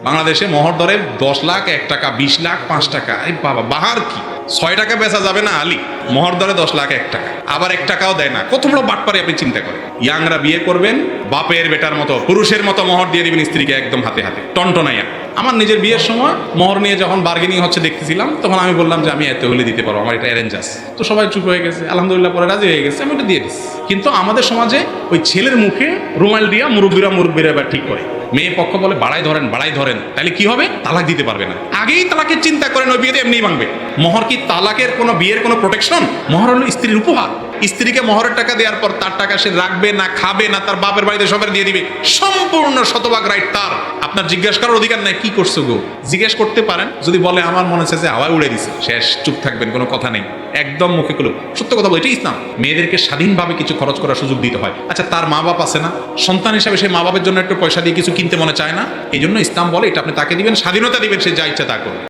বাংলাদেশে মোহর দরে 10 লাখ, 1 টাকা, 20 লাখ, 5 টাকা। এই বাবা, বাহার কি 6 টাকা বেচা যাবে না আলী? মোহর দরে 10 লাখ 1 টাকা, আবার 1 টাকাও দেয় না। কত বড় বাটপারি আপনি চিন্তা করেন। ইয়াংরা বিয়ে করবেন, বাপের বেটার মতো পুরুষের মতো মোহর দিয়ে দিবেন স্ত্রীকে, একদম হাতে হাতে টনটনাইয়া। আমার নিজের বিয়ের সময় মোহর নিয়ে যখন বার্গেনিং হচ্ছে দেখতেছিলাম, তখন আমি বললাম যে আমি এত হলে দিতে পারবো, আমার এটা অ্যারেঞ্জ আছে। তো সবাই চুপ হয়ে গেছে, আলহামদুলিল্লাহ পরে রাজি হয়ে গেছে, আমি এটা দিয়ে দিচ্ছি। কিন্তু আমাদের সমাজে ওই ছেলের মুখে রুমাল দিয়া মুরব্বীরা এবার ঠিক করে। মেয়ে পক্ষ বলে বাড়াই ধরেন, তাহলে কি হবে? তালাক দিতে পারবে না। আগেই তালাকের চিন্তা করেন, ওই বিয়েতে এমনিই ভাঙবে। মোহর কি তালাকের কোনো, বিয়ের কোনো প্রোটেকশন? মোহর হলো স্ত্রীর উপহার। স্ত্রীকে মোহরের টাকা দেওয়ার পর তার টাকা সে রাখবে না, খাবে না, তার বাপের বাড়িতে সবার দিয়ে দিবে, সম্পূর্ণ শতভাগ রাইট তার। আপনার জিজ্ঞাসা করার অধিকার নাই কি করছো গো। জিজ্ঞেস করতে পারেন, যদি বলে আমার মনে হচ্ছে যে হাওয়ায় উড়ে দিছে, শেষ, চুপ থাকবেন, কোনো কথা নেই, একদম মুখে খুলে সত্য কথা বলে। এটাই ইসলাম। মেয়েদেরকে স্বাধীনভাবে কিছু খরচ করার সুযোগ দিতে হয়। আচ্ছা, তার মা বাপ আছে না, সন্তান হিসাবে সেই মা বাপের জন্য একটু পয়সা দিয়ে কিছু কিনতে মনে চায় না, এই জন্য ইসলাম বলে এটা আপনি তাকে দিবেন, স্বাধীনতা দিবেন, সে যা ইচ্ছা তা করবে।